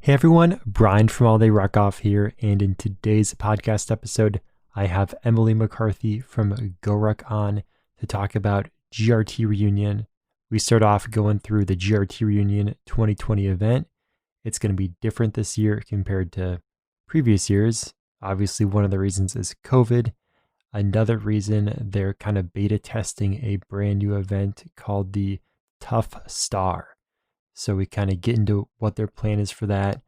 Hey everyone, Brian from All Day Ruckoff here, and in today's podcast episode, I have Emily McCarthy from GORUCK on to talk about GRT Reunion. We start off going through the GRT Reunion 2020 event. It's going to be different this year compared to previous years. Obviously, one of the reasons is COVID. Another reason, they're kind of beta testing a brand new event called the Tough Star. So we kind of get into what their plan is for that,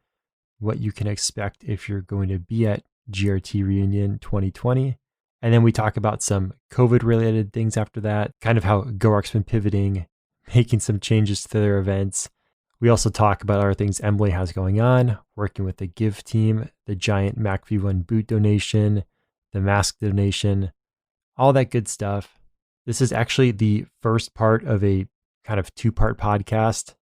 what you can expect if you're going to be at GRT Reunion 2020. And then we talk about some COVID related things after that, kind of how GORUCK's been pivoting, making some changes to their events. We also talk about other things Emily has going on, working with the Give team, the giant Mac V1 boot donation, the mask donation, all that good stuff. This is actually the first part of a kind of two-part podcast.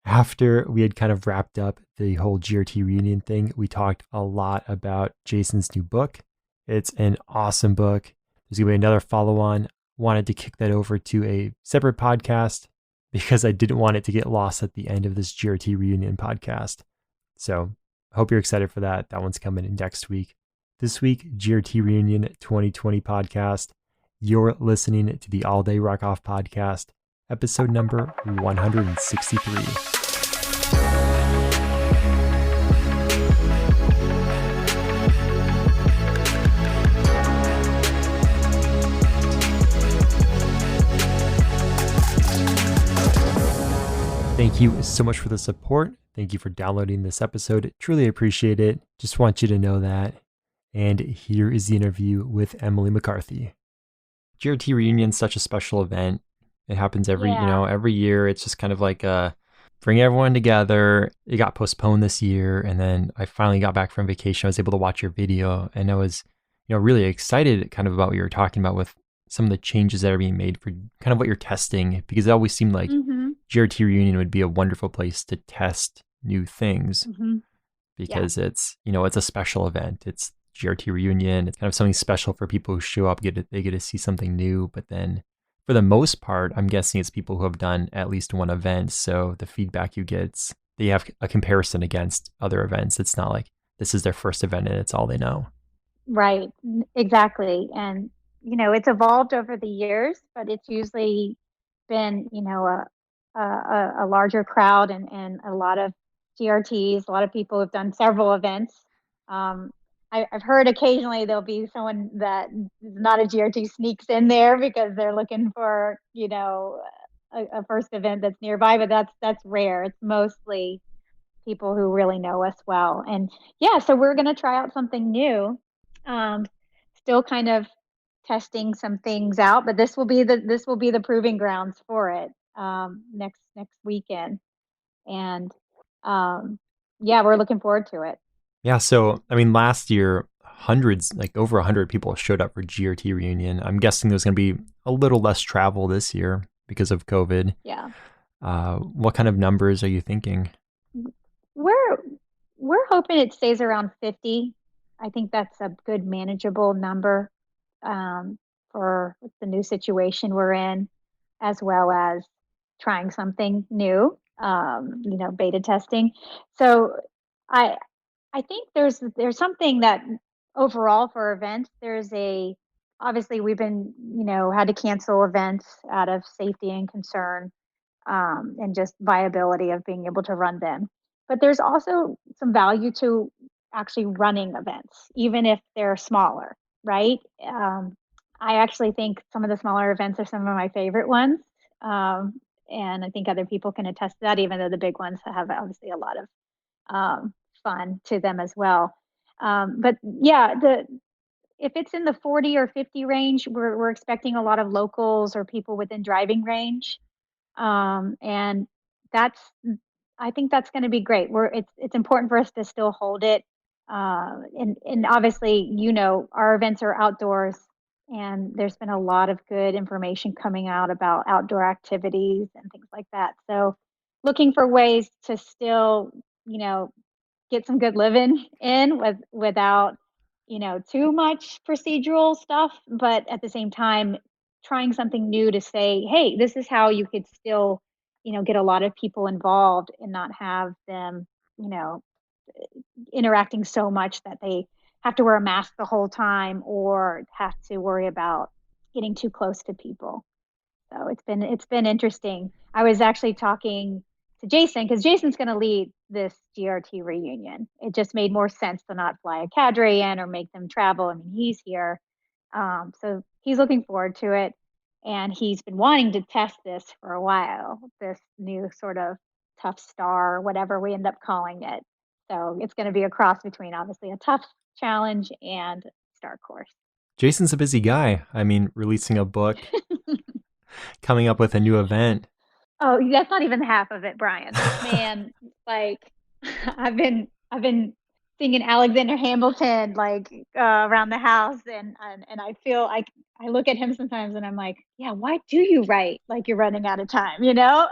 After we had kind of wrapped up the whole GRT Reunion thing, we talked a lot about Jason's new book. It's an awesome book. There's going to be another follow-on. Wanted to kick that over to a separate podcast because I didn't want it to get lost at the end of this GRT Reunion podcast. So I hope you're excited for that. That one's coming in next week. This week, GRT Reunion 2020 podcast. You're listening to the All Day Ruckoff podcast, episode number 163. Thank you so much for the support. Thank you for downloading this episode. Truly appreciate it. Just want you to know that. And here is the interview with Emily McCarthy. GRT Reunion is such a special event. It happens every year. It's just kind of like bring everyone together. It got postponed this year, and then I finally got back from vacation. I was able to watch your video, and I was, really excited kind of about what you were talking about with some of the changes that are being made for kind of what you're testing, because it always seemed like GRT Reunion would be a wonderful place to test new things because it's, it's a special event. It's GRT Reunion. It's kind of something special for people who show up, they get to see something new. But then for the most part, I'm guessing it's people who have done at least one event. So the feedback you get, they have a comparison against other events. It's not like this is their first event and it's all they know. Right, exactly. And, it's evolved over the years, but it's usually been, a larger crowd and a lot of GRTs. A lot of people have done several events. I've heard occasionally there'll be someone that is not a GRT sneaks in there because they're looking for, a first event that's nearby, but that's rare. It's mostly people who really know us well. And so we're going to try out something new. Still kind of testing some things out, but this will be the proving grounds for it next weekend. And we're looking forward to it. Yeah, so last year hundreds, like over 100 people showed up for GRT Reunion. I'm guessing there's going to be a little less travel this year because of COVID. Yeah. What kind of numbers are you thinking? We're hoping it stays around 50. I think that's a good manageable number for the new situation we're in, as well as trying something new, beta testing. So I think there's something that overall for events, obviously we've been, had to cancel events out of safety and concern and just viability of being able to run them. But there's also some value to actually running events, even if they're smaller, right? I actually think some of the smaller events are some of my favorite ones. And I think other people can attest to that, even though the big ones have obviously a lot of fun to them as well. But if it's in the 40 or 50 range, we're expecting a lot of locals or people within driving range. And I think that's going to be great. It's important for us to still hold it. And obviously, our events are outdoors, and there's been a lot of good information coming out about outdoor activities and things like that. So looking for ways to still, get some good living in without, too much procedural stuff, but at the same time, trying something new to say, hey, this is how you could still, get a lot of people involved and not have them, interacting so much that they have to wear a mask the whole time or have to worry about getting too close to people. So it's been interesting. I was actually talking to Jason because Jason's going to lead this GRT reunion. It just made more sense to not fly a cadre in or make them travel. I mean, he's here, so he's looking forward to it, and he's been wanting to test this for a while. This new sort of tough star, whatever we end up calling it. So it's going to be a cross between obviously a tough challenge and star course. Jason's a busy guy. I mean, releasing a book, coming up with a new event. Oh, that's not even half of it, Brian. Man, like I've been singing Alexander Hamilton like around the house, and I feel like I look at him sometimes and I'm like, yeah, why do you write like you're running out of time, you know?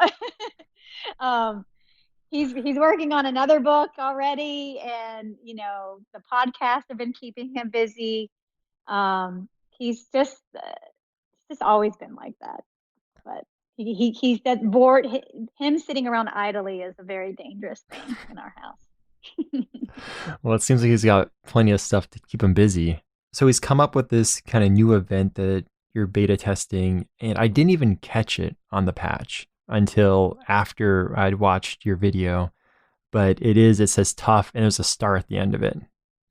um, he's working on another book already, and the podcasts have been keeping him busy. He's just always been like that. But he's that bored. Him sitting around idly is a very dangerous thing in our house. Well, it seems like he's got plenty of stuff to keep him busy. So he's come up with this kind of new event that you're beta testing, and I didn't even catch it on the patch until after I'd watched your video. But it says tough, and there's a star at the end of it.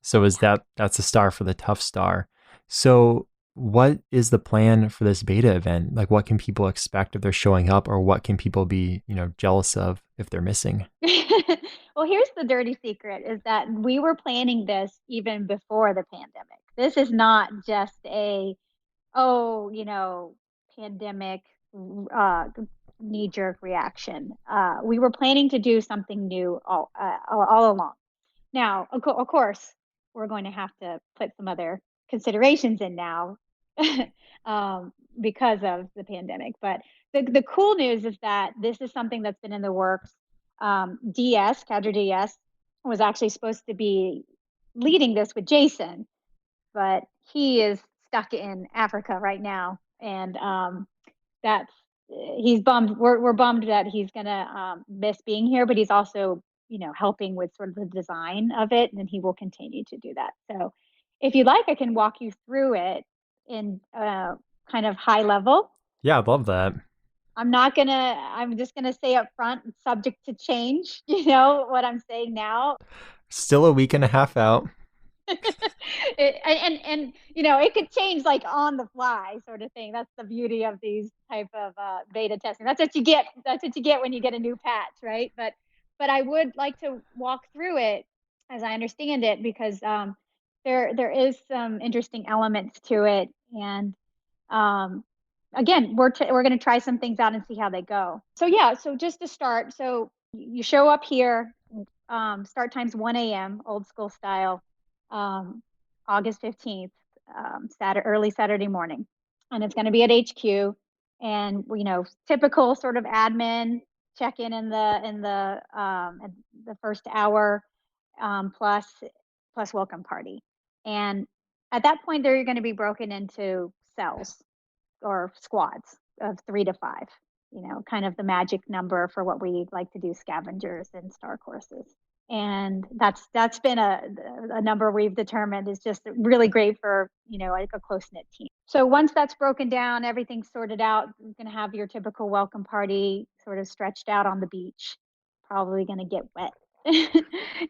So that's a star for the tough star. So what is the plan for this beta event? Like, what can people expect if they're showing up, or what can people be, jealous of if they're missing? Well, here's the dirty secret is that we were planning this even before the pandemic. This is not just oh, pandemic uh, knee jerk reaction. We were planning to do something new all along. Now, of course, we're going to have to put some other considerations in now because of the pandemic. But the cool news is that this is something that's been in the works. Cadre DS, was actually supposed to be leading this with Jason, but he is stuck in Africa right now, and that's he's bummed. We're bummed that he's gonna miss being here, but he's also helping with sort of the design of it, and he will continue to do that. So, if you'd like, I can walk you through it in kind of high level. Yeah, I'd love that. I'm just gonna say up front, it's subject to change. You know what I'm saying now. Still a week and a half out. And it could change like on the fly sort of thing. That's the beauty of these type of beta testing. That's what you get when you get a new patch, right? But I would like to walk through it as I understand it, because there is some interesting elements to it. And um again, we're going to try some things out and see how they go. So yeah, so just to start, so you show up here. Start time's 1 a.m. old school style, um, August 15th, early Saturday morning. And it's going to be at HQ. And, typical sort of admin check in the first hour, plus welcome party. And at that point, they're going to be broken into cells or squads of 3 to 5, kind of the magic number for what we like to do scavengers and star courses. And that's been a number we've determined is just really great for like a close knit team. So once that's broken down, everything's sorted out, you're going to have your typical welcome party sort of stretched out on the beach, probably going to get wet,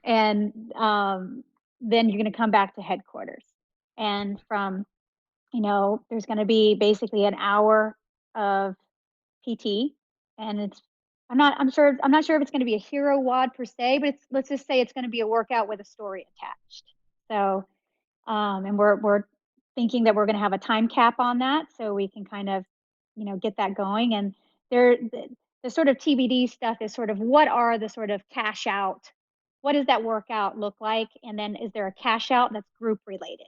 and then you're going to come back to headquarters. And from there's going to be basically an hour of PT, and I'm not sure if it's going to be a hero WOD per se, but let's just say it's going to be a workout with a story attached. So, and we're thinking that we're going to have a time cap on that, so we can kind of, get that going. And the sort of TBD stuff is sort of what are the sort of cash out, what does that workout look like, and then is there a cash out that's group related?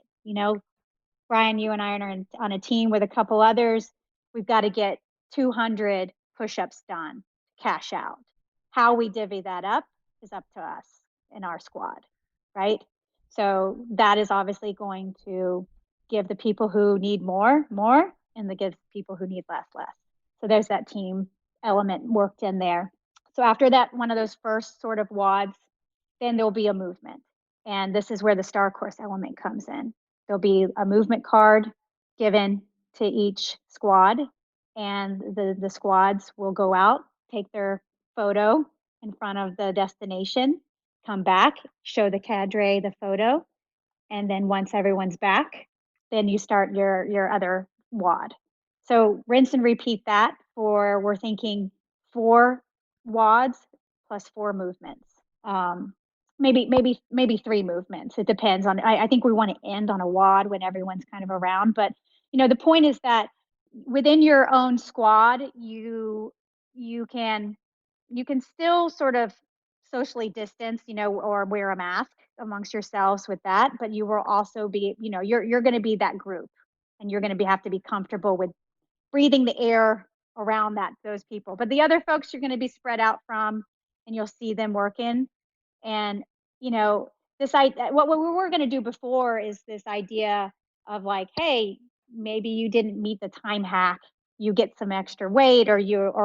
Brian, you and I are on a team with a couple others. We've got to get 200 push-ups done, cash out. How we divvy that up is up to us in our squad, right? So that is obviously going to give the people who need more, and give people who need less. So there's that team element worked in there. So after that, one of those first sort of WODs, then there'll be a movement. And this is where the star course element comes in. There'll be a movement card given to each squad, and the squads will go out, take their photo in front of the destination, come back, show the cadre the photo, and then once everyone's back, then you start your other WOD. So rinse and repeat that for, we're thinking 4 WODs plus 4 movements. Maybe 3 movements. It depends on. I think we want to end on a WOD when everyone's kind of around. But the point is that within your own squad, you can still sort of socially distance, or wear a mask amongst yourselves with that, but you will also be, you're going to be that group, and you're going to have to be comfortable with breathing the air around those people. But the other folks you're going to be spread out from, and you'll see them working. And this what we were going to do before is this idea of like, hey, maybe you didn't meet the time hack, you get some extra weight, or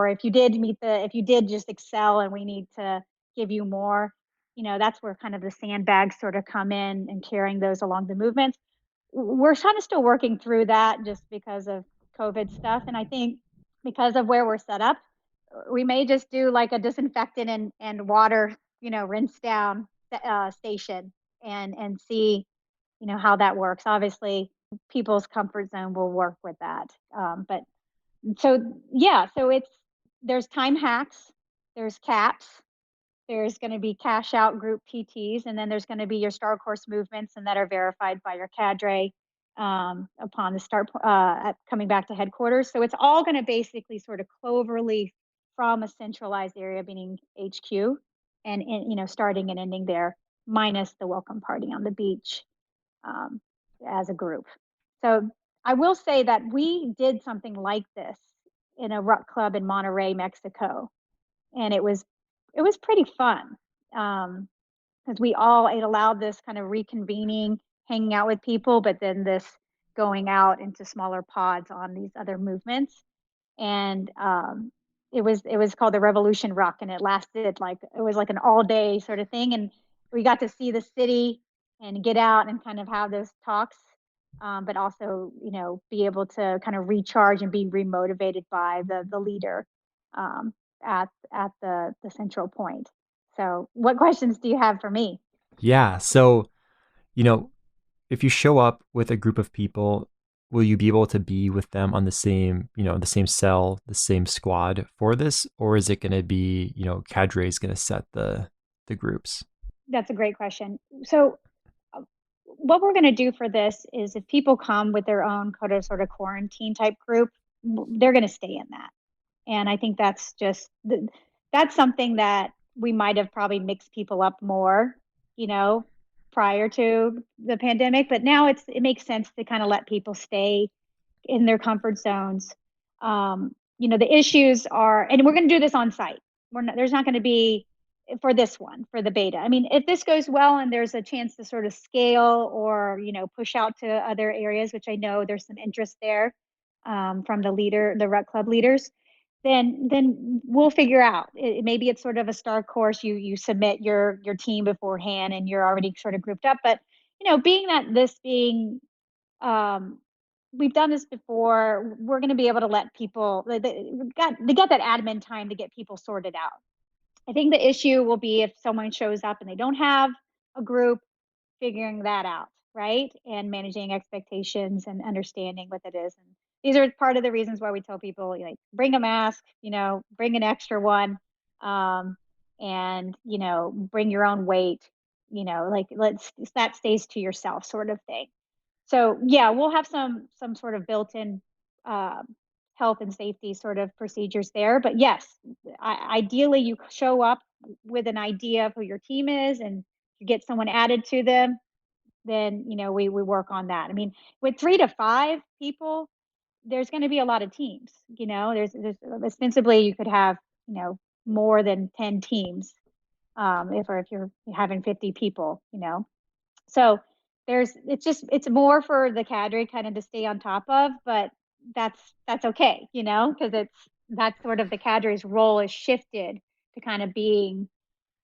if you did just excel and we need to give you more. That's where kind of the sandbags sort of come in, and carrying those along the movements. We're kind of still working through that just because of COVID stuff. And I think because of where we're set up, we may just do like a disinfectant and water, rinse down station, and see, how that works. Obviously, people's comfort zone will work with that. But so, yeah, so there's time hacks, there's caps, there's going to be cash out group PTs, and then there's going to be your star course movements, and that are verified by your cadre upon the start, coming back to headquarters. So it's all going to basically sort of cloverleaf from a centralized area, meaning HQ, and starting and ending there, minus the welcome party on the beach, um, as a group. So I will say that we did something like this in a ruck club in Monterrey, Mexico, and it was pretty fun, because it allowed this kind of reconvening, hanging out with people, but then this going out into smaller pods on these other movements. And it was called the Revolution Ruck, and it lasted it was like an all day sort of thing. And we got to see the city and get out and kind of have those talks, but also be able to kind of recharge and be remotivated by the leader, um, at the central point. So, what questions do you have for me? Yeah. So, you know, if you show up with a group of people, will you be able to be with them on the same, the same cell, the same squad for this? Or is it going to be, cadre is going to set the groups? That's a great question. So, what we're going to do for this is, if people come with their own sort of quarantine type group, they're going to stay in that. And I think that's something that we might have probably mixed people up more, you know, prior to the pandemic. But now it makes sense to kind of let people stay in their comfort zones. The issues are, and we're going to do this on site. There's not going to be, for this one, for the beta. I mean, if this goes well and there's a chance to sort of scale, or, push out to other areas, which I know there's some interest there, from the Rec Club leaders, then we'll figure out. Maybe it's sort of a star course. You submit your team beforehand, and you're already sort of grouped up. But being that this being, we've done this before, we're going to be able to let people. They got that admin time to get people sorted out. I think the issue will be if someone shows up and they don't have a group, figuring that out, right? And managing expectations and understanding what it is. And these are part of the reasons why we tell people, like, bring a mask, bring an extra one, and bring your own weight, like, that stays to yourself, sort of thing. So yeah, we'll have some sort of built-in, uh, health and safety sort of procedures there. But yes, ideally you show up with an idea of who your team is, and you get someone added to them. Then we work on that. I mean, with 3 to 5 people, there's going to be a lot of teams. There's ostensibly you could have more than 10 teams, if you're having 50 people. So it's more for the cadre kind of to stay on top of, but that's okay, because that's sort of the cadre's role is shifted to kind of being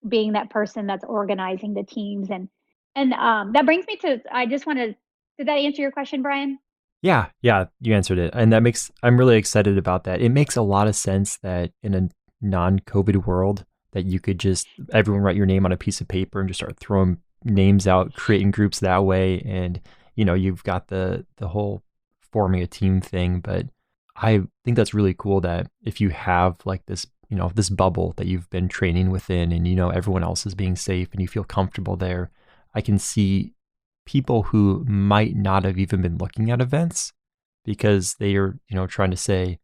being that person that's organizing the teams. And that brings me to, I just want to, did that answer your question, Brian? Yeah, yeah, you answered it. And I'm really excited about that. It makes a lot of sense that in a non-COVID world that you could just everyone write your name on a piece of paper and just start throwing names out, creating groups that way. And, you've got the whole forming a team thing. But I think that's really cool that if you have like this, this bubble that you've been training within and, everyone else is being safe and you feel comfortable there, I can see people who might not have even been looking at events because they are, trying to say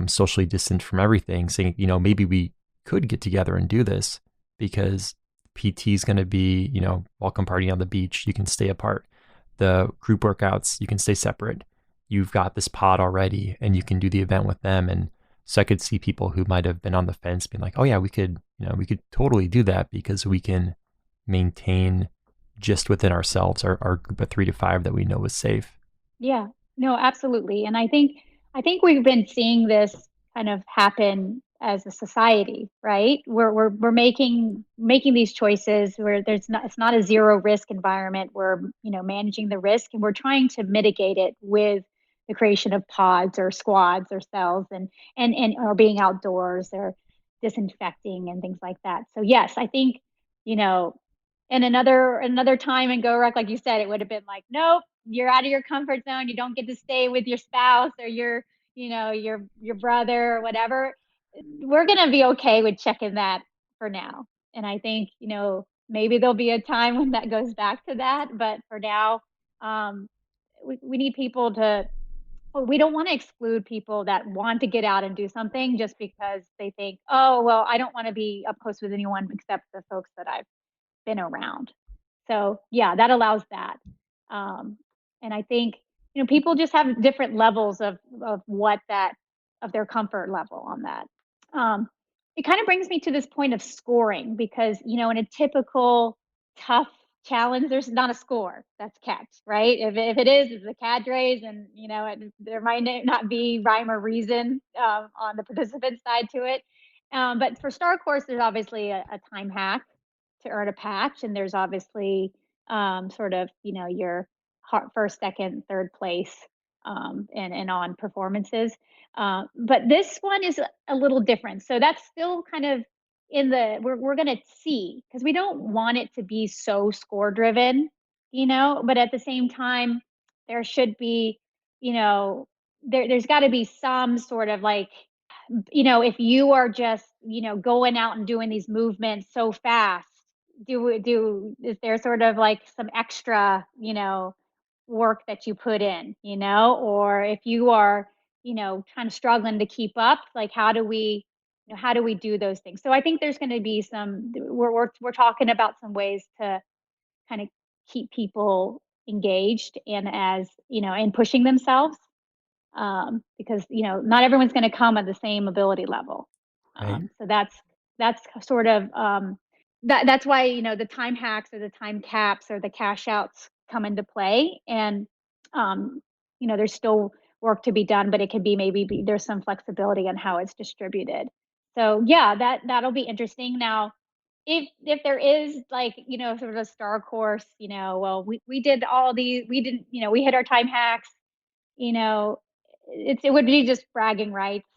socially distant from everything, saying, maybe we could get together and do this because PT is going to be, welcome party on the beach. You can stay apart. The group workouts, you can stay separate. You've got this pod already and you can do the event with them. And so I could see people who might have been on the fence being like, oh yeah, we could totally do that because we can maintain just within ourselves, our group of 3 to 5 that we know is safe. Yeah, no, absolutely. And I think we've been seeing this kind of happen as a society, right? We're making these choices where it's not a zero risk environment. We're, managing the risk and we're trying to mitigate it with the creation of pods or squads or cells and or being outdoors or disinfecting and things like that. So yes, I think, you know, and another time in GORUCK, like you said, it would have been like, nope, you're out of your comfort zone. You don't get to stay with your spouse or your brother or whatever. We're gonna be okay with checking that for now. And I think, maybe there'll be a time when that goes back to that. But for now, um, we need people to, well, we don't want to exclude people that want to get out and do something just because they think, oh, well, I don't want to be up close with anyone except the folks that I've been around. So yeah, that allows that. Um, and I think, people just have different levels of what that of their comfort level on that. Um, it kind of brings me to this point of scoring because, in a typical tough challenge, there's not a score that's kept, right? If it is, it's the cadres, and there might not be rhyme or reason on the participant side to it. But for Star Course, there's obviously a time hack to earn a patch, and there's obviously sort of your first, second, third place and on performances. But this one is a little different. So that's still kind of in the we're going to see because we don't want it to be so score driven, but at the same time, there should be, there's got to be some sort of like, if you are just, going out and doing these movements so fast, is there sort of like some extra, work that you put in, or if you are, kind of struggling to keep up, like how do we do those things? So I think there's going to be we're talking about some ways to kind of keep people engaged and as, and pushing themselves because not everyone's going to come at the same ability level. Right. So that's sort of that's why the time hacks or the time caps or the cash outs come into play, and there's still work to be done, but it could be there's some flexibility on how it's distributed. So yeah, that'll be interesting. Now, if there is like sort of a star course, well we did all these, we didn't, we hit our time hacks, you know, it would be just bragging rights,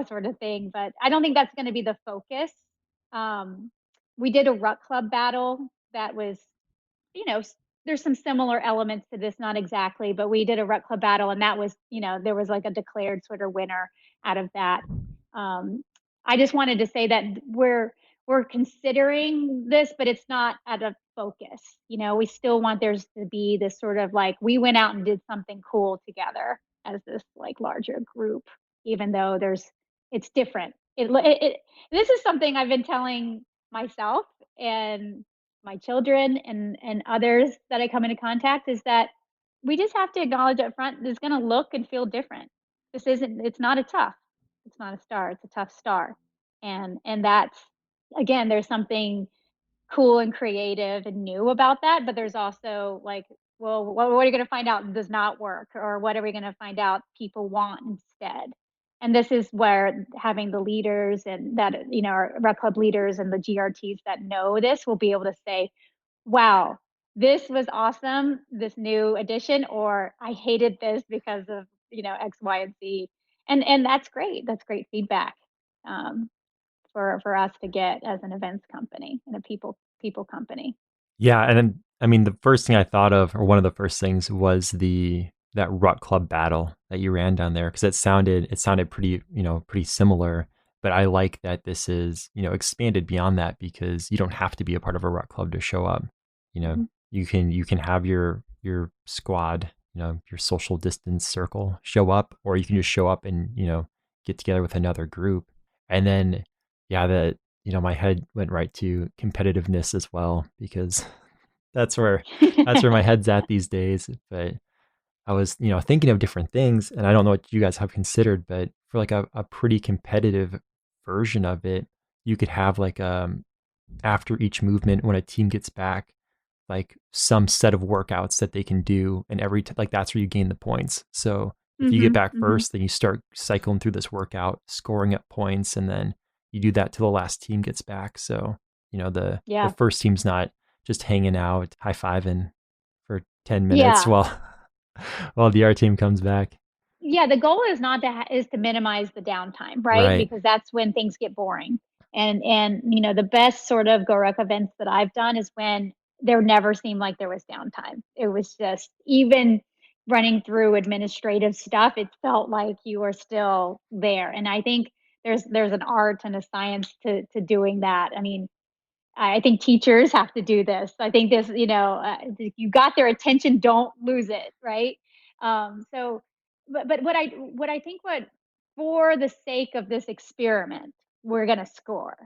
sort of thing. But I don't think that's going to be the focus. Um, we did a Ruck Club battle that was, you know, there's some similar elements to this, not exactly, but we did a Ruck Club battle, and that was, there was like a declared sort of winner out of that. Um, I just wanted to say that we're considering this, but it's not at a focus. We still want there's to be this sort of like we went out and did something cool together as this like larger group, even though it's different. This is something I've been telling myself and my children and others that I come into contact is that we just have to acknowledge up front it's going to look and feel different. It's not a tough, it's not a star, it's a tough star. And that's, again, there's something cool and creative and new about that, but there's also like, well, what are you going to find out does not work, or what are we going to find out people want instead? And this is where having the leaders and that, our rec club leaders and the GRTs that know this will be able to say, wow, this was awesome, this new addition, or I hated this because of, X, Y, and Z. And that's great. That's great feedback um, for us to get as an events company and a people company. Yeah, and then I mean the first thing I thought of, or one of the first things, was the that Ruck Club battle that you ran down there because it sounded pretty pretty similar. But I like that this is expanded beyond that because you don't have to be a part of a Ruck Club to show up. You know, Mm-hmm. you can have your squad, your social distance circle show up, or you can just show up and get together with another group, and then yeah, that my head went right to competitiveness as well because that's where that's where my head's at these days. But I was, thinking of different things, and I don't know what you guys have considered, but for like a pretty competitive version of it, you could have like after each movement when a team gets back, like some set of workouts that they can do, and like that's where you gain the points. So if you get Mm-hmm. back Mm-hmm. first, then you start cycling through this workout, scoring up points, and then you do that till the last team gets back. So the Yeah. first team's not just hanging out, high fiving for 10 minutes Yeah. while the R team comes back. Yeah, the goal is not to is to minimize the downtime, right? Right. Because that's when things get boring. And the best sort of GORUCK events that I've done is when there never seemed like there was downtime. It was just even running through administrative stuff, it felt like you were still there. And I think there's an art and a science to doing that. I mean, I think teachers have to do this. I think this, you got their attention, don't lose it, right? So, but what I think what for the sake of this experiment, we're going to score.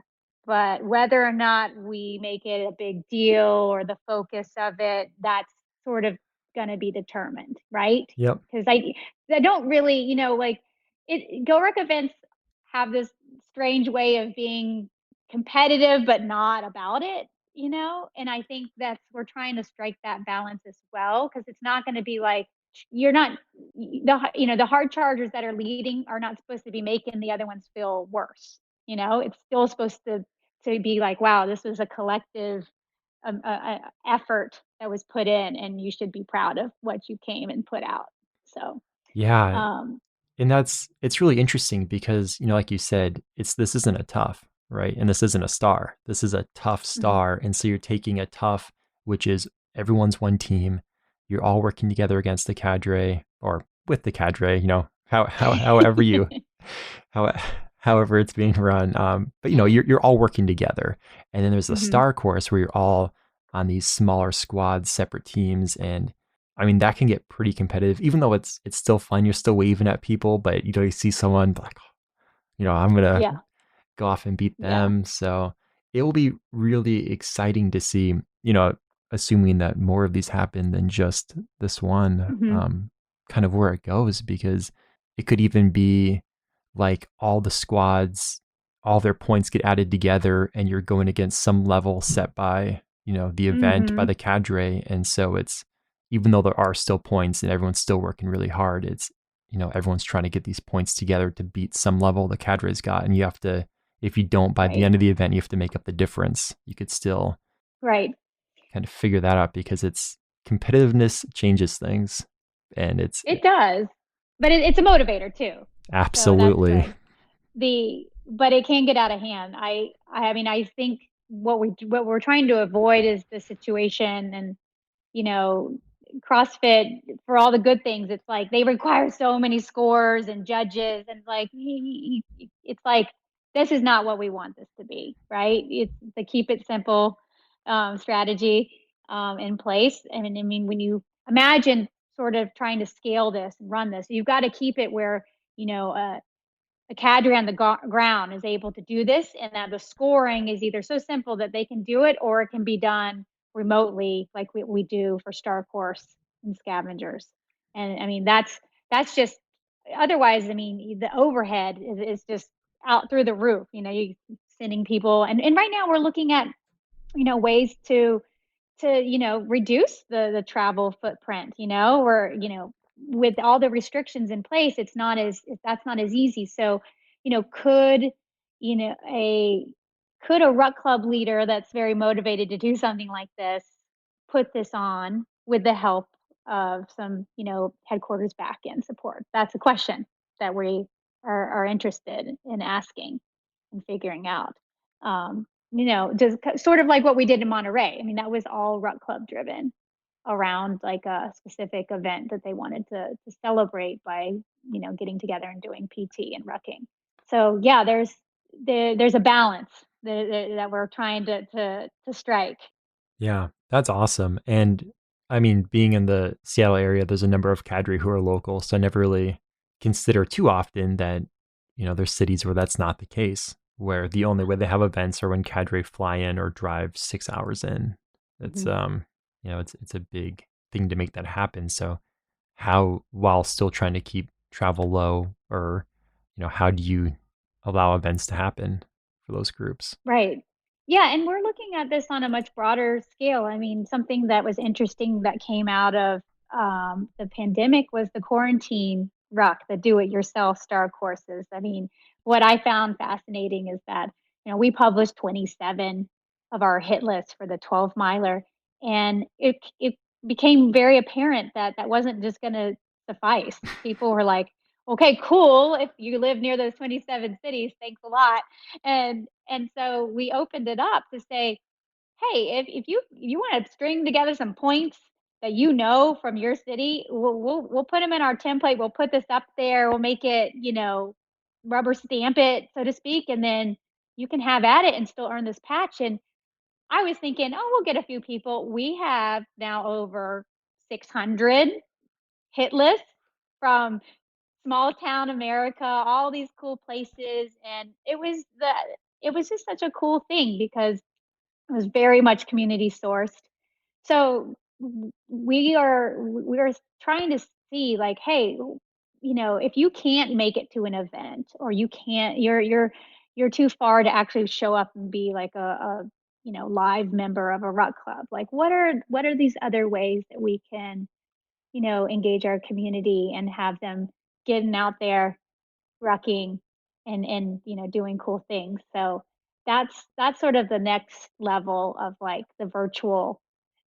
But whether or not we make it a big deal or the focus of it, that's sort of going to be determined, right? Yep. Because I don't really, like Go Rec events have this strange way of being competitive but not about it, and I think that's we're trying to strike that balance as well because it's not going to be like you're not the hard chargers that are leading are not supposed to be making the other ones feel worse. It's still supposed to be like, wow, this was a collective effort that was put in and you should be proud of what you came and put out. So Yeah. um And it's really interesting because, like you said, this isn't a tough, right? And this isn't a star. This is a tough mhm. star. And so you're taking a tough, which is everyone's one team. You're all working together against the cadre or with the cadre, however how however it's being run. But you're all working together. And then there's a Mhm. star course where you're all on these smaller squads, separate teams, and I mean that can get pretty competitive. Even though it's still fun, you're still waving at people, but you see someone like, I'm gonna Yeah. go off and beat Yeah. them. So it will be really exciting to see, assuming that more of these happen than just this one, Mhm. kind of where it goes, because it could even be like all the squads, all their points get added together and you're going against some level set by, the event, by Mhm. the cadre. And so it's, even though there are still points and everyone's still working really hard, it's, everyone's trying to get these points together to beat some level the cadre's got. And you have to, if you don't by the Right. end of the event, you have to make up the difference. You could still Right. kind of figure that out because it's competitiveness changes things. And it's It does. But it's a motivator too. So that's absolutely. good. But it can get out of hand. I mean, I think what we're trying to avoid is the situation and you know, CrossFit for all the good things, it's like they require so many scores and judges, and like it's like this is not what we want this to be, right? It's the keep it simple strategy in place. And I mean, when you imagine sort of trying to scale this and run this, you've got to keep it where you know a cadre on the ground is able to do this, and that the scoring is either so simple that they can do it, or it can be done remotely, like we do for Star Course and Scavengers. And I mean, that's just otherwise. I mean, the overhead is just out through the roof. You sending people, and right now we're looking at ways to reduce the travel footprint. We're with all the restrictions in place, that's not as easy. So, could, a ruck club leader that's very motivated to do something like this put this on with the help of some, headquarters back end support? That's a question that we are interested in asking and figuring out. Just sort of like what we did in Monterey. I mean, that was all Ruck Club driven around like a specific event that they wanted to celebrate by, getting together and doing PT and rucking. So yeah, there's a balance that we're trying to strike. Yeah, that's awesome. And I mean, being in the Seattle area, there's a number of cadre who are local, so I never really consider too often that, there's cities where that's not the case, where the only way they have events are when cadre fly in or drive 6 hours in. It's Mhm. it's a big thing to make that happen. So how, while still trying to keep travel low, or how do you allow events to happen for those groups? Right. Yeah, and we're looking at this on a much broader scale. I mean, something that was interesting that came out of the pandemic was the quarantine ruck, the do-it-yourself star courses. I mean, what I found fascinating is that, we published 27 of our hit lists for the 12 miler, and it became very apparent that that wasn't just going to suffice. People were like, okay, cool. If you live near those 27 cities, thanks a lot. And so we opened it up to say, hey, if you want to string together some points that from your city, we'll put them in our template. We'll put this up there. We'll make it, rubber stamp it, so to speak, and then you can have at it and still earn this patch. And I was thinking, oh, we'll get a few people. We have now over 600 hit lists from small town America, all these cool places. And it was just such a cool thing because it was very much community sourced. So we are trying to see like, hey, if you can't make it to an event, or you can't, you're too far to actually show up and be like a live member of a ruck club. Like, what are these other ways that we can, engage our community and have them getting out there rucking and doing cool things. So that's sort of the next level of like the virtual,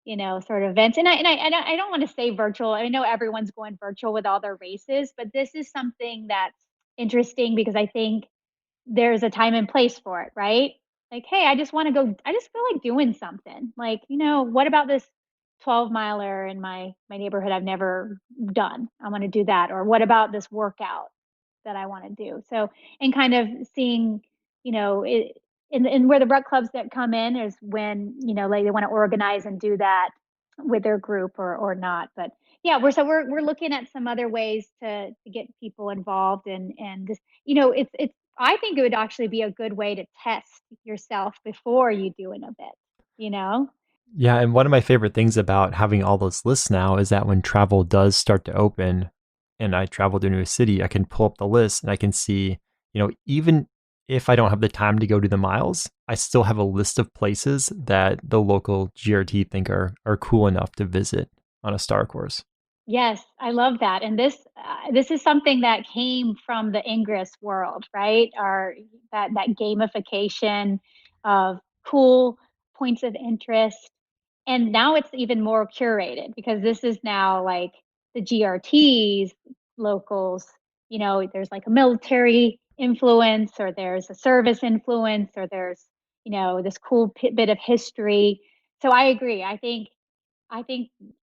sort of events. And I don't want to say virtual. I know everyone's going virtual with all their races, but this is something that's interesting because I think there's a time and place for it, right? Like, hey, I just want to go, I just feel like doing something. Like, what about this 12 miler in my neighborhood I've never done? I want to do that. Or what about this workout that I want to do? So, and kind of seeing, it, and where the ruck clubs that come in is when, like they want to organize and do that with their group or not. But yeah, we're looking at some other ways to get people involved and just, it's I think it would actually be a good way to test yourself before you do an event, you know? Yeah, and one of my favorite things about having all those lists now is that when travel does start to open and I travel to a new city, I can pull up the list and I can see, even if I don't have the time to go do the miles, I still have a list of places that the local GRT think are cool enough to visit on a star course. Yes, I love that. And this is something that came from the Ingress world, right? Our that gamification of cool points of interest. And now it's even more curated because this is now like the GRTs, locals, there's like a military influence, or there's a service influence, or there's, this cool bit of history. So I agree. I think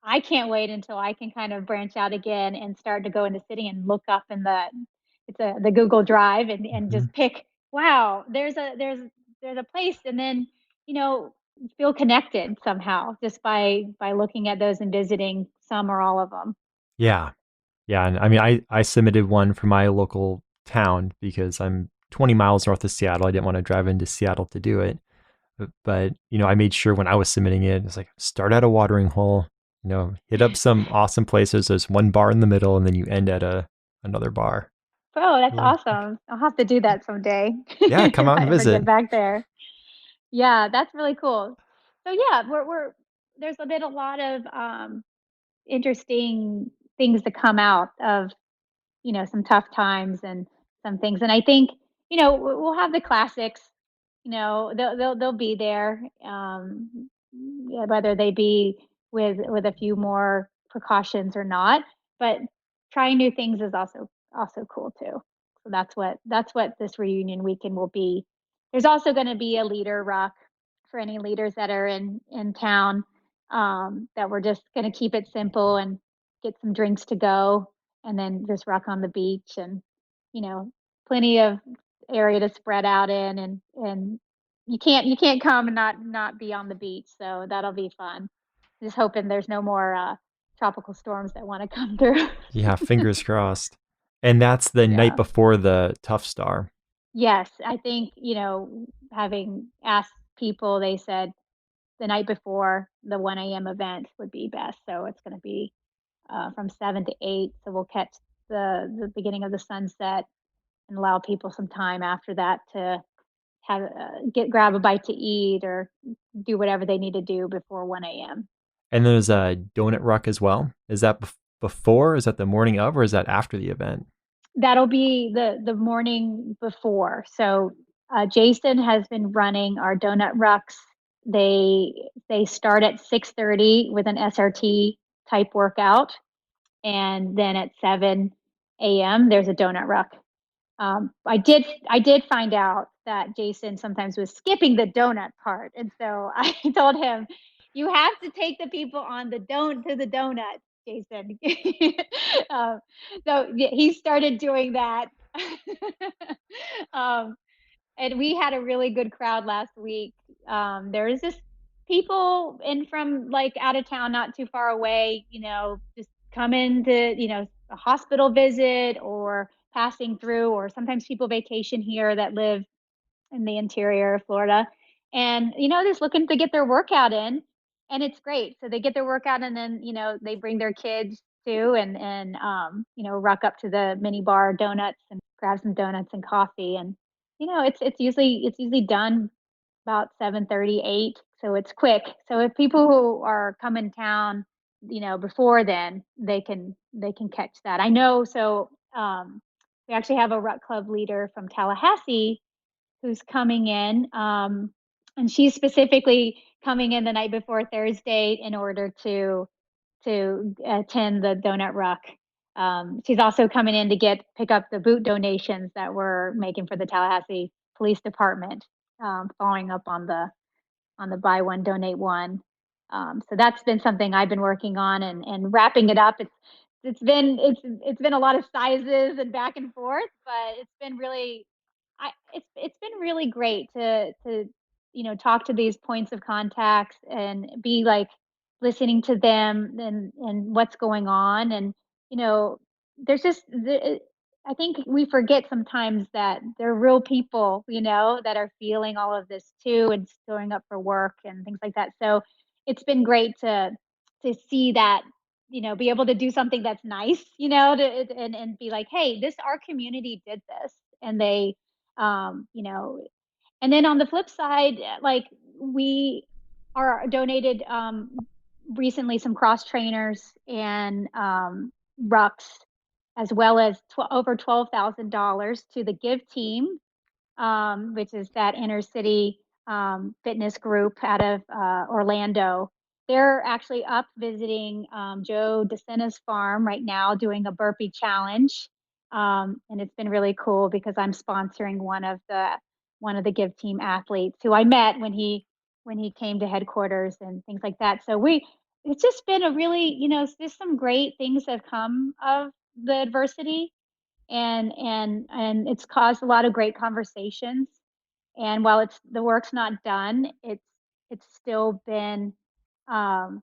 I can't wait until I can kind of branch out again and start to go into city and look up in the Google Drive and Mhm. just pick, wow, there's a place, and then, you know, feel connected somehow just by looking at those and visiting some or all of them. Yeah. Yeah, and I mean, I submitted one for my local town because I'm 20 miles north of Seattle. I didn't want to drive into Seattle to do it. But, I made sure when I was submitting it, it's like start at a watering hole, hit up some awesome places. There's one bar in the middle, and then you end at another bar. Oh, that's Really? awesome. I'll have to do that someday Yeah, come if out I and ever get visit. back there. Yeah, that's really cool. So yeah, we're there's been a lot of interesting things to come out of, some tough times and some things. And I think, we'll have the classics, they'll be there. Yeah, whether they be with a few more precautions or not, but trying new things is also cool too. So that's what this reunion weekend will be. There's also going to be a leader ruck for any leaders that are in town, that we're just going to keep it simple and get some drinks to go, and then just ruck on the beach, and you know plenty of area to spread out in, and you can't come and not be on the beach, so that'll be fun. Just hoping there's no more tropical storms that want to come through. Yeah, fingers crossed. And that's the night Yeah. before the Tough Star. Yes, I think, having asked people, they said the night before the 1 a.m. event would be best. So it's going to be from 7 to 8. So we'll catch the beginning of the sunset and allow people some time after that to have grab a bite to eat or do whatever they need to do before 1 a.m. And there's a donut ruck as well. Is that before? Is that the morning of, or is that after the event? That'll be the morning before. So Jason has been running our donut rucks. They start at 6:30 with an SRT type workout, and then at 7 a.m. there's a donut ruck. I did find out that Jason sometimes was skipping the donut part, and so I told him, "You have to take the people on to the donut, Jason." um, so he started doing that. um, and we had a really good crowd last week. There was just people in from like out of town, not too far away, just coming to, a hospital visit or passing through, or sometimes people vacation here that live in the interior of Florida. And, just looking to get their workout in. And it's great. So they get their workout, and then, they bring their kids too, and ruck up to the mini bar donuts and grab some donuts and coffee. And, it's usually done about 7:30, 8. So it's quick. So if people who are coming town, before then, they can catch that. I know. So we actually have a Ruck Club leader from Tallahassee who's coming in. And she's specifically coming in the night before Thursday in order to attend the donut ruck. She's also coming in to pick up the boot donations that we're making for the Tallahassee Police Department, following up on the buy one donate one. So that's been something I've been working on, and wrapping it up. It's been a lot of sizes and back and forth, but it's been really great to talk to these points of contacts and be like listening to them and what's going on. And you know there's just I think we forget sometimes that they're real people, that are feeling all of this too, and showing up for work and things like that. So it's been great to see that, be able to do something that's nice, and be like, hey, our community did this, and they you know and then on the flip side, like, we are donated recently some cross trainers and rucks, as well as over $12,000 to the Give Team, which is that inner city fitness group out of Orlando. They're actually up visiting Joe DeSena's farm right now, doing a burpee challenge, and it's been really cool because I'm sponsoring one of the Give Team athletes who I met when he came to headquarters and things like that. So it's just been a really, there's some great things that have come of the adversity, and it's caused a lot of great conversations. And while the work's not done, it's still been, I'm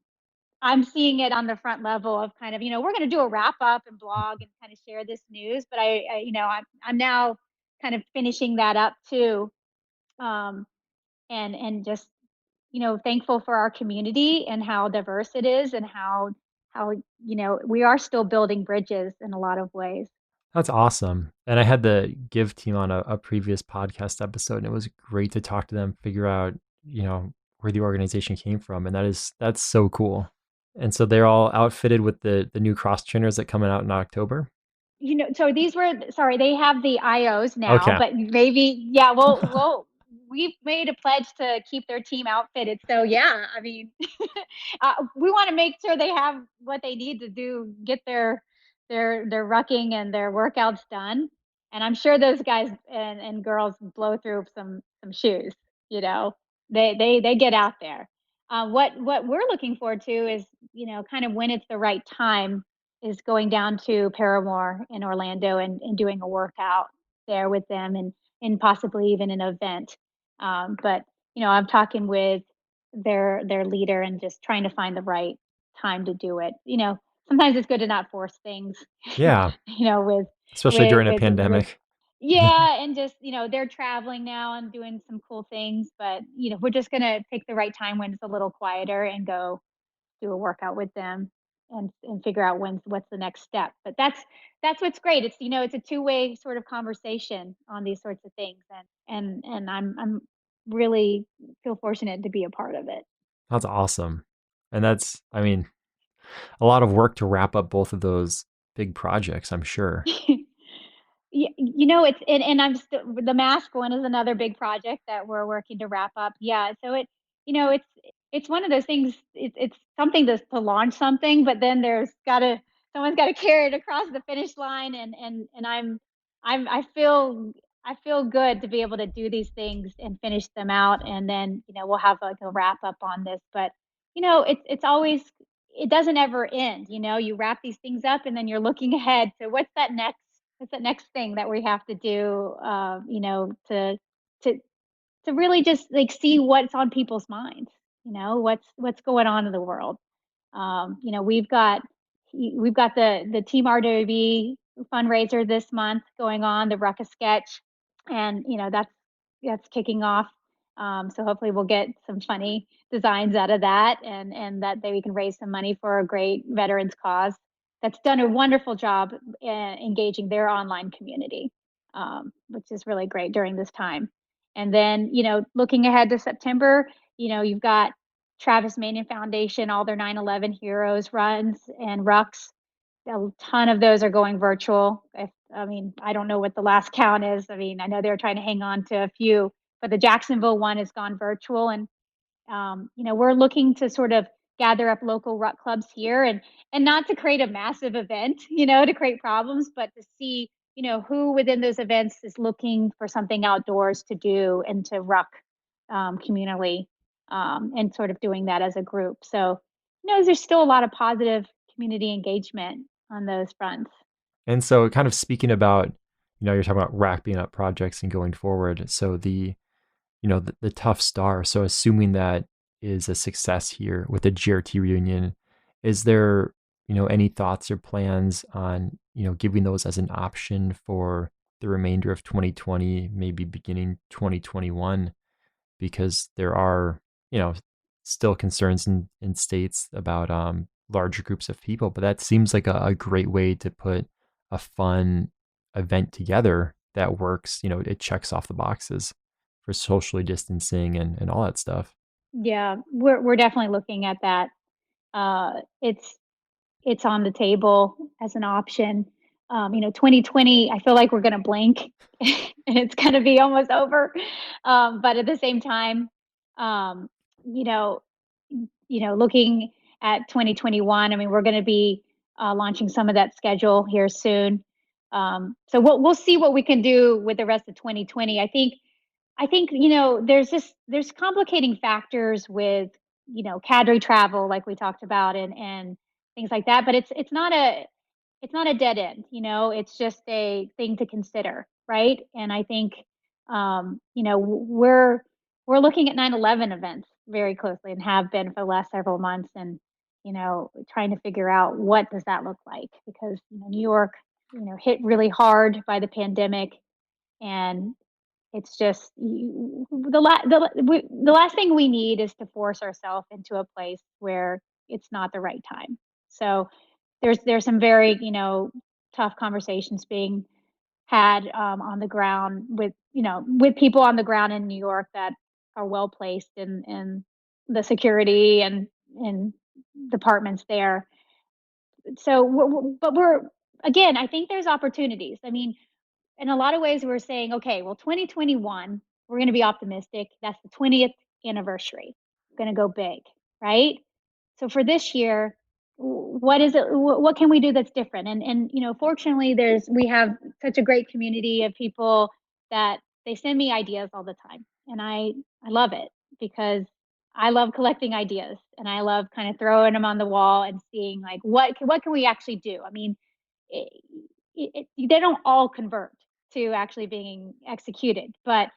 seeing it on the front level of kind of, we're going to do a wrap up and blog and kind of share this news, but I'm now kind of finishing that up too. And just, thankful for our community and how diverse it is, and how we are still building bridges in a lot of ways. That's awesome. And I had the Give team on a previous podcast episode, and it was great to talk to them, figure out, where the organization came from. And that's so cool. And so they're all outfitted with the new cross trainers that coming out in October. So these were, sorry, they have the IOs now, Okay. but maybe, yeah, we've made a pledge to keep their team outfitted. So yeah, I mean, we want to make sure they have what they need to get their rucking and their workouts done. And I'm sure those guys and girls blow through some shoes, you know, they get out there. What we're looking forward to is, kind of when it's the right time is going down to Paramore in Orlando and doing a workout there with them and possibly even an event. But I'm talking with their leader and just trying to find the right time to do it. Sometimes it's good to not force things. Yeah, With especially with during a with pandemic. yeah, and just they're traveling now and doing some cool things, but we're just gonna pick the right time when it's a little quieter and go do a workout with them and figure out what's the next step. But that's what's great. It's a two-way sort of conversation on these sorts of things, and I'm really feel fortunate to be a part of it. That's awesome. And that's, I mean, a lot of work to wrap up both of those big projects, I'm sure. Yeah, it's and I'm still the mask one is another big project that we're working to wrap up. Yeah, so it's one of those things. It's something to launch something, but then someone's got to carry it across the finish line, and I feel good to be able to do these things and finish them out, and then we'll have like a wrap up on this. But it's always, it doesn't ever end. You wrap these things up, and then you're looking ahead to what's the next thing that we have to do, to to really just like see what's on people's minds, what's going on in the world. We've got the Team RWB fundraiser this month going on, the Rucka sketch, and that's kicking off. So hopefully we'll get some funny designs out of that, and that we can raise some money for a great veterans cause that's done a wonderful job engaging their online community, which is really great during this time. And then, looking ahead to September, you've got Travis Manion Foundation, all their 9/11 Heroes runs and rucks. A ton of those are going virtual. I don't know what the last count is. I mean, I know they're trying to hang on to a few, but the Jacksonville one has gone virtual. And we're looking to sort of gather up local ruck clubs here and not to create a massive event, to create problems, but to see, who within those events is looking for something outdoors to do and to ruck communally, and sort of doing that as a group. So, there's still a lot of positive community engagement on those fronts. And so, kind of speaking about, you're talking about wrapping up projects and going forward. So, the tough star. So, assuming that is a success here with the GRT reunion, is there, any thoughts or plans on, giving those as an option for the remainder of 2020, maybe beginning 2021? Because there are, still concerns in states about larger groups of people. But that seems like a great way to put a fun event together that works. It checks off the boxes for socially distancing and all that stuff. Yeah, we're definitely looking at that. It's on the table as an option. 2020, I feel like we're going to blink and it's going to be almost over. But at the same time, um, you know, looking at 2021, I mean, we're going to be launching some of that schedule here soon. So we'll see what we can do with the rest of 2020. I think there's complicating factors with cadre travel like we talked about and things like that, but it's not a dead end. It's just a thing to consider, right? And I think we're looking at 9/11 events very closely and have been for the last several months, and trying to figure out what does that look like, because New York hit really hard by the pandemic, and it's just the last thing we need is to force ourselves into a place where it's not the right time. So there's some very tough conversations being had on the ground with people on the ground in New York that are well placed in the security and departments there. So, but again, I think there's opportunities. I mean, in a lot of ways, we're saying, okay, well, 2021, we're going to be optimistic. That's the 20th anniversary. We're going to go big, right? So for this year, what is it? What can we do that's different? And fortunately, we have such a great community of people that they send me ideas all the time, and I love it because I love collecting ideas and I love kind of throwing them on the wall and seeing like what can we actually do. I mean, they don't all convert to actually being executed, but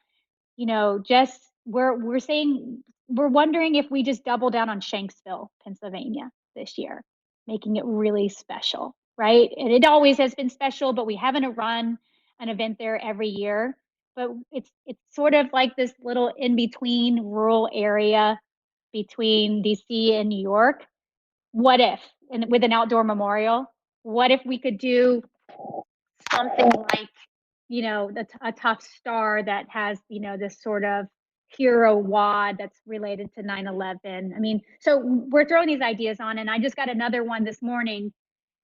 just we're saying we're wondering if we just double down on Shanksville, Pennsylvania this year, making it really special, right? And it always has been special, but we haven't run an event there every year. But it's sort of like this little in between rural area between DC and New York. What if, and with an outdoor memorial, what if we could do something like a tough star that has this sort of hero wad that's related to 9/11. I mean, so we're throwing these ideas on, and I just got another one this morning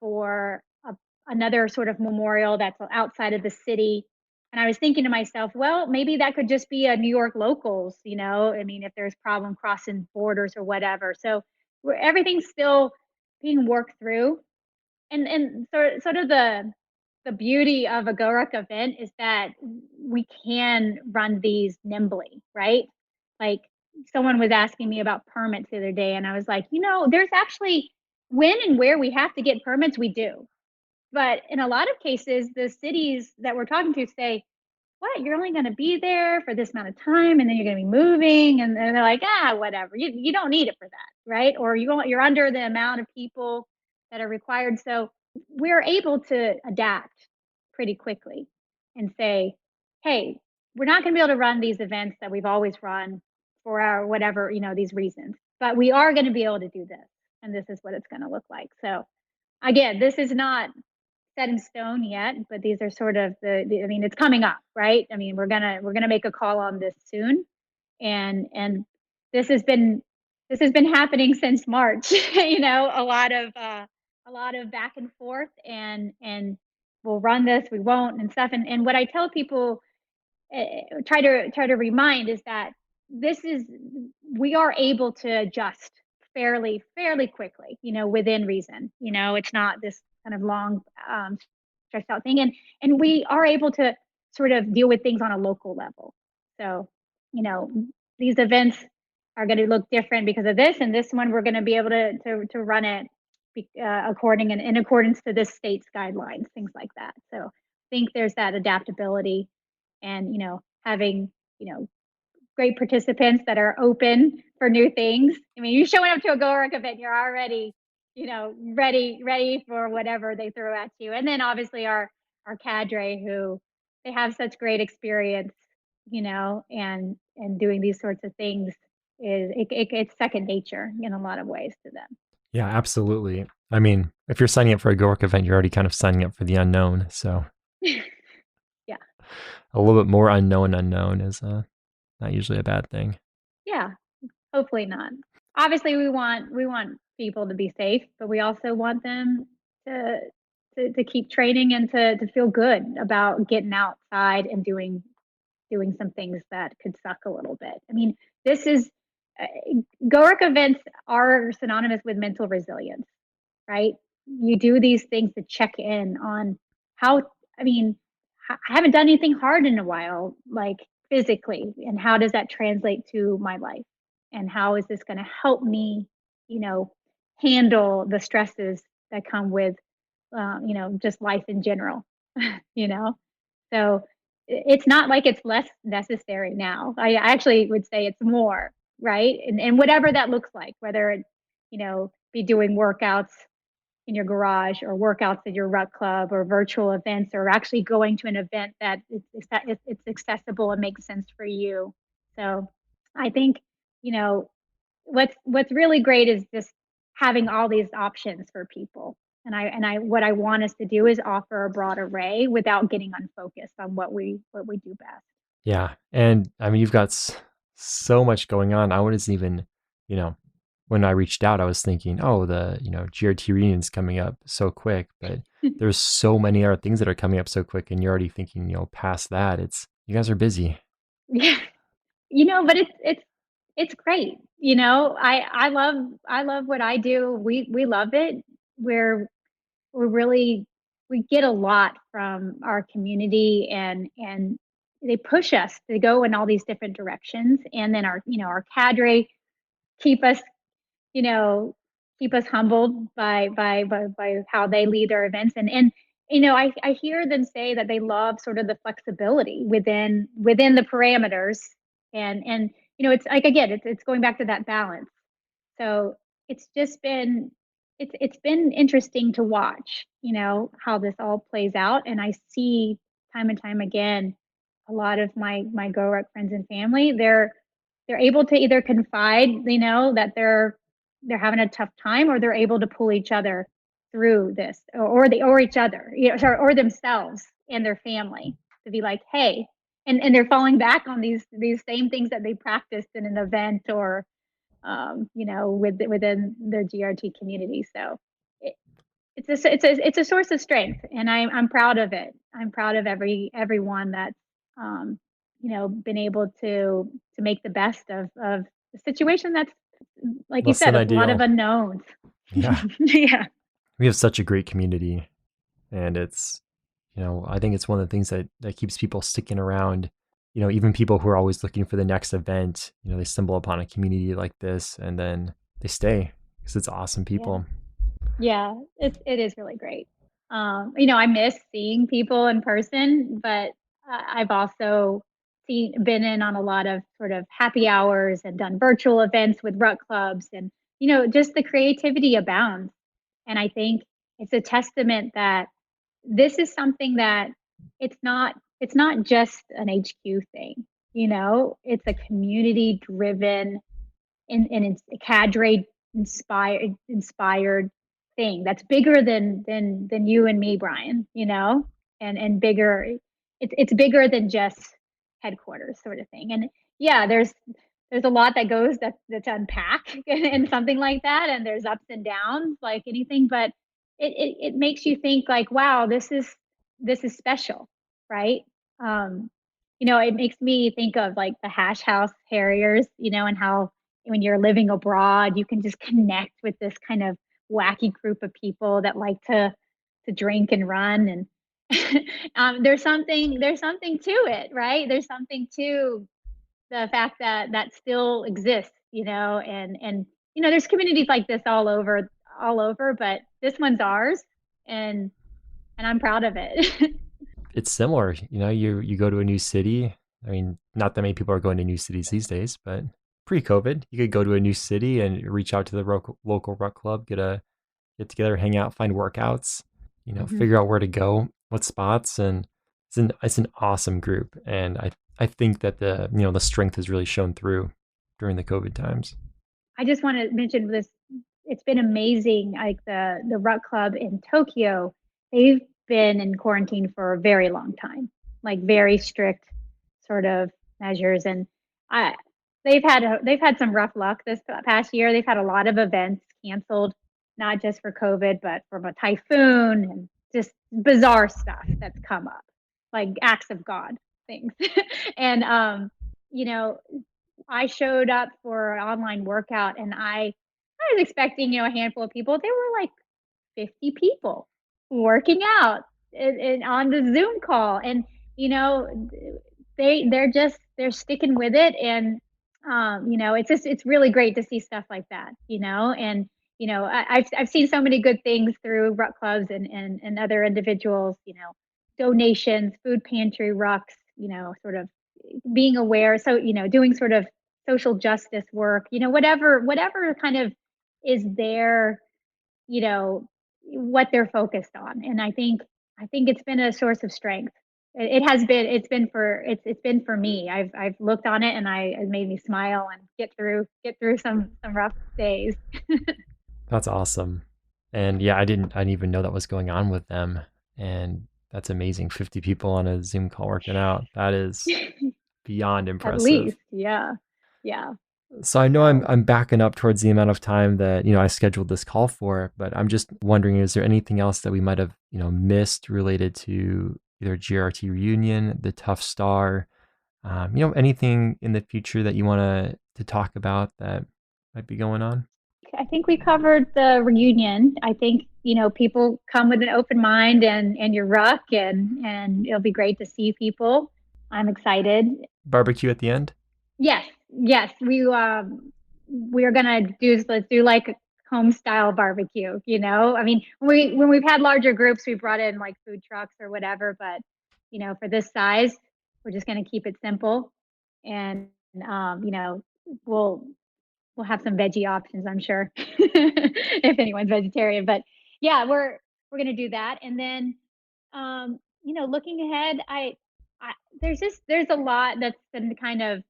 for another sort of memorial that's outside of the city. And I was thinking to myself, well, maybe that could just be a New York locals, I mean, if there's problem crossing borders or whatever. So everything's still being worked through. And sort of the beauty of a GORUCK event is that we can run these nimbly, right? Like someone was asking me about permits the other day, and I was like, there's actually when and where we have to get permits, we do. But in a lot of cases, the cities that we're talking to say, what, you're only going to be there for this amount of time and then you're going to be moving, and they're like, whatever, you don't need it for that, right? Or you're under the amount of people that are required. So we're able to adapt pretty quickly and say, hey, we're not going to be able to run these events that we've always run for our whatever, these reasons, but we are going to be able to do this, and this is what it's going to look like. So again, this is not set in stone yet, but these are sort of I mean, it's coming up, right? I mean, we're gonna make a call on this soon, and this has been happening since March. A lot of back and forth, and we'll run this, we won't, and stuff. And what I tell people, try to remind, is that this is we are able to adjust fairly quickly, within reason. It's not this kind of long stretched out thing, and we are able to sort of deal with things on a local level. So these events are going to look different because of this, and this one we're going to be able to run it according and in accordance to this state's guidelines, things like that. So I think there's that adaptability, and having great participants that are open for new things. I mean, you're showing up to a GORUCK event, you're already ready for whatever they throw at you. And then obviously our cadre, who they have such great experience, and doing these sorts of things it's second nature in a lot of ways to them. Yeah, absolutely. I mean, if you're signing up for a GORUCK event, you're already kind of signing up for the unknown. So Yeah. a little bit more unknown is not usually a bad thing. Yeah. Hopefully not. Obviously, we want people to be safe, but we also want them to keep training and to feel good about getting outside and doing some things that could suck a little bit. I mean, this is uh, GORUCK events are synonymous with mental resilience, right? You do these things to check in on how. I mean, I haven't done anything hard in a while, like physically, and how does that translate to my life? And how is this going to help me, handle the stresses that come with, just life in general, you know? So it's not like it's less necessary now. I actually would say it's more, right? And whatever that looks like, whether it's, be doing workouts in your garage or workouts at your ruck club or virtual events, or actually going to an event that it's accessible and makes sense for you. So I think, what's really great is just having all these options for people. And I what I want us to do is offer a broad array without getting unfocused on what we do best. Yeah. And I mean, you've got so much going on. I wouldn't even, you know, when I reached out, I was thinking, oh, the GRT reunion's coming up so quick, but there's so many other things that are coming up so quick, and you're already thinking, past that. It's you guys are busy. Yeah. But it's great. I love what I do. We love it. We're we're really we get a lot from our community, and they push us to go in all these different directions. And then our cadre keep us you know, keep us humbled by how they lead their events. And I hear them say that they love sort of the flexibility within the parameters. And it's like, again, it's going back to that balance. So it's just been interesting to watch, how this all plays out. And I see time and time again a lot of my GORUCK friends and family, they're able to either confide, that they're having a tough time, or they're able to pull each other through this, or each other, sorry, or themselves and their family, to be like, hey, and they're falling back on these same things that they practiced in an event, or within their GRT community. So it, it's a source of strength, and I'm proud of it. I'm proud of everyone that's um, been able to make the best of the situation that's, like you Less said, than a lot of ideal. unknowns. Yeah, Yeah. we have such a great community, and it's I think it's one of the things that keeps people sticking around. Even people who are always looking for the next event, they stumble upon a community like this, and then they stay because it's awesome Yeah. people. Yeah, it is really great. I miss seeing people in person, but I've also been in on a lot of sort of happy hours and done virtual events with Ruck clubs, and just the creativity abounds. And I think it's a testament that this is something that it's not just an HQ thing. It's a community driven, and it's a cadre inspired thing that's bigger than you and me, Brian, and bigger. It's bigger than just headquarters, sort of thing. And yeah, there's a lot that goes that's unpack and something like that, and there's ups and downs like anything, but it makes you think like, wow, this is special, right? um it makes me think of like the Hash House Harriers, and how when you're living abroad, you can just connect with this kind of wacky group of people that like to drink and run. And there's something to it, right? There's something to the fact that that still exists, and there's communities like this all over, but this one's ours, and I'm proud of it. It's similar. You go to a new city. I mean, not that many people are going to new cities these days, but pre-COVID, you could go to a new city and reach out to the local ruck club, get together, hang out, find workouts, Mhm. figure out where to go, what spots, and it's an awesome group. And I think that the strength has really shown through during the COVID times. I just want to mention this. It's been amazing. Like the Ruck Club in Tokyo, they've been in quarantine for a very long time, like very strict sort of measures. And I they've had some rough luck this past year. They've had a lot of events canceled, not just for COVID, but from a typhoon and just bizarre stuff that's come up, like acts of God things. And you know, I showed up for an online workout, and I was expecting, a handful of people. There were like 50 people working out on the Zoom call. And, you know, they're sticking with it. And, it's really great to see stuff like that, and, I've seen so many good things through Ruck clubs and other individuals, donations, food pantry rucks, sort of being aware. So, doing sort of social justice work, whatever kind of is their, you know, what they're focused on. And I think it's been a source of strength. It's been for me. I've looked on it, and it made me smile and get through some rough days. That's awesome. And yeah, I didn't even know that was going on with them. And that's amazing. 50 people on a Zoom call working out. That is beyond At impressive. least, yeah. Yeah. So I know So I'm backing up towards the amount of time that, I scheduled this call for, but I'm just wondering, is there anything else that we might have, missed related to either GRT Reunion, the Tough Star, anything in the future that you want to talk about that might be going on? I think we covered the reunion. I think, people come with an open mind and your ruck and it'll be great to see people. I'm excited. Barbecue at the end? Yes, yes. We are gonna let's do like a home style barbecue, I mean, when we've had larger groups, we brought in like food trucks or whatever, but for this size, we're just gonna keep it simple. And we'll we'll have some veggie options, I'm sure, if anyone's vegetarian. But yeah, we're gonna do that. And then looking ahead, I there's a lot that's been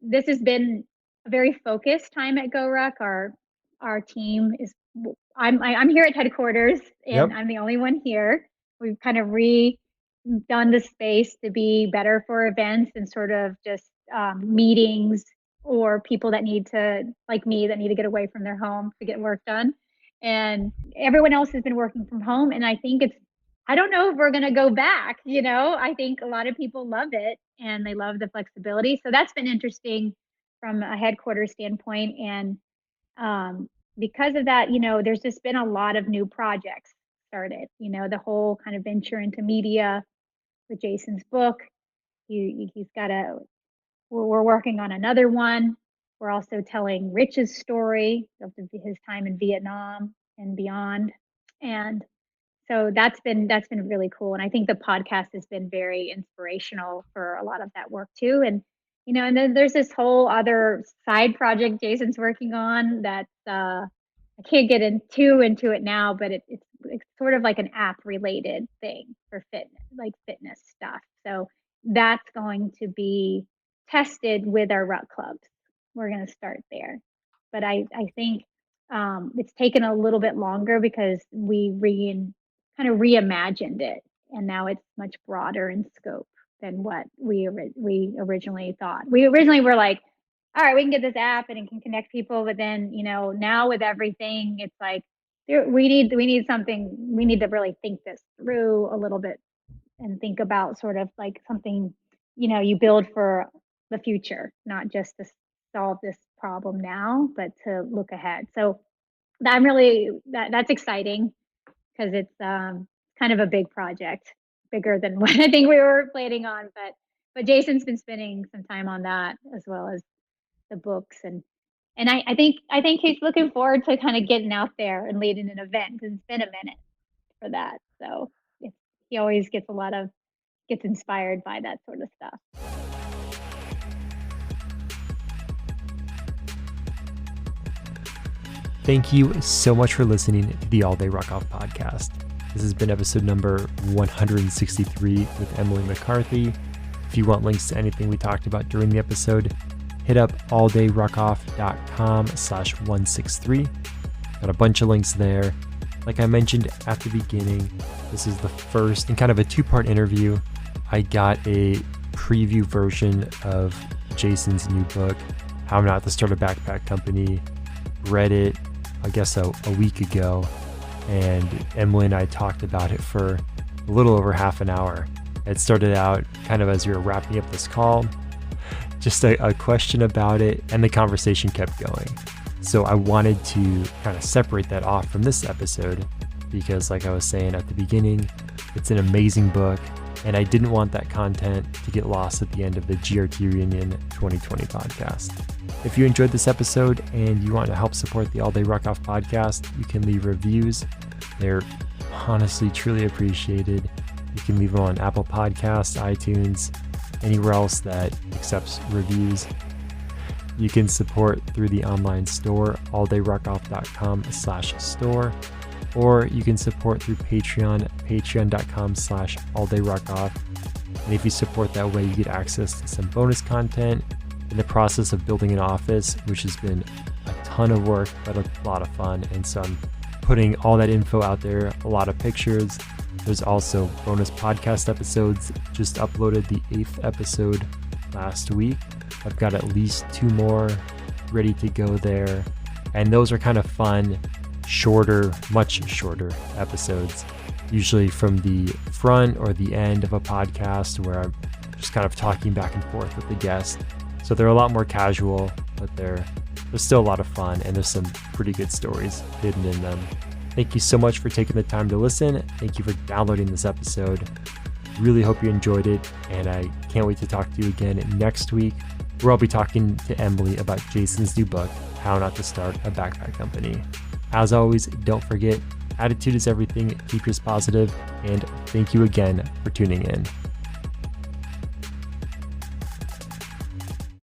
this has been a very focused time at GORUCK. Our team is I'm here at headquarters and Yep. I'm the only one here. We've kind of redone the space to be better for events and sort of just meetings or people that need to, like me, that need to get away from their home to get work done. And everyone else has been working from home. And I don't know if we're going to go back. I think a lot of people love it and they love the flexibility. So that's been interesting from a headquarters standpoint. And because of that, there's just been a lot of new projects started, the whole kind of venture into media with Jason's book. He's got we're working on another one. We're also telling Rich's story of his time in Vietnam and beyond. And so that's been really cool. And I think the podcast has been very inspirational for a lot of that work too. And and then there's this whole other side project Jason's working on that I can't get into it now, but it's sort of like an app related thing for fitness stuff. So that's going to be tested with our ruck clubs. We're going to start there. But I think it's taken a little bit longer because we kind of reimagined it, and now it's much broader in scope than what we originally thought. We originally were like, all right, we can get this app and it can connect people, but then now with everything, it's like we need something. We need to really think this through a little bit and think about sort of like something you build for the future, not just to solve this problem now, but to look ahead. So that's exciting because it's kind of a big project, bigger than what I think we were planning on. But Jason's been spending some time on that as well as the books, and I think he's looking forward to kind of getting out there and leading an event because it's been a minute for that. So he always gets inspired by that sort of stuff. Thank you so much for listening to the All Day Ruckoff podcast. This has been episode number 163 with Emily McCarthy. If you want links to anything we talked about during the episode, hit up alldayruckoff.com/163. Got a bunch of links there. Like I mentioned at the beginning, this is the first in kind of a two-part interview. I got a preview version of Jason's new book, How Not to Start a Backpack Company. Read it, I guess, a week ago, and Emily and I talked about it for a little over half an hour. It started out kind of as we were wrapping up this call, just a question about it, and the conversation kept going. So I wanted to kind of separate that off from this episode because, like I was saying at the beginning, it's an amazing book, and I didn't want that content to get lost at the end of the GRT Reunion 2020 podcast. If you enjoyed this episode and you want to help support the All Day Ruckoff podcast, you can leave reviews. They're honestly, truly appreciated. You can leave them on Apple Podcasts, iTunes, anywhere else that accepts reviews. You can support through the online store, alldayruckoff.com/store, or you can support through Patreon, patreon.com/alldayruckoff. And if you support that way, you get access to some bonus content in the process of building an office, which has been a ton of work, but a lot of fun. And so I'm putting all that info out there, a lot of pictures. There's also bonus podcast episodes. Just uploaded the 8th episode last week. I've got at least 2 more ready to go there. And those are kind of fun, shorter, much shorter episodes, usually from the front or the end of a podcast where I'm just kind of talking back and forth with the guest. So they're a lot more casual, but they're still a lot of fun, and there's some pretty good stories hidden in them. Thank you so much for taking the time to listen. Thank you for downloading this episode. Really hope you enjoyed it, and I can't wait to talk to you again next week, where I'll be talking to Emily about Jason's new book, How Not to Start a Backpack Company. As always, don't forget, attitude is everything. Keep yours positive, and thank you again for tuning in.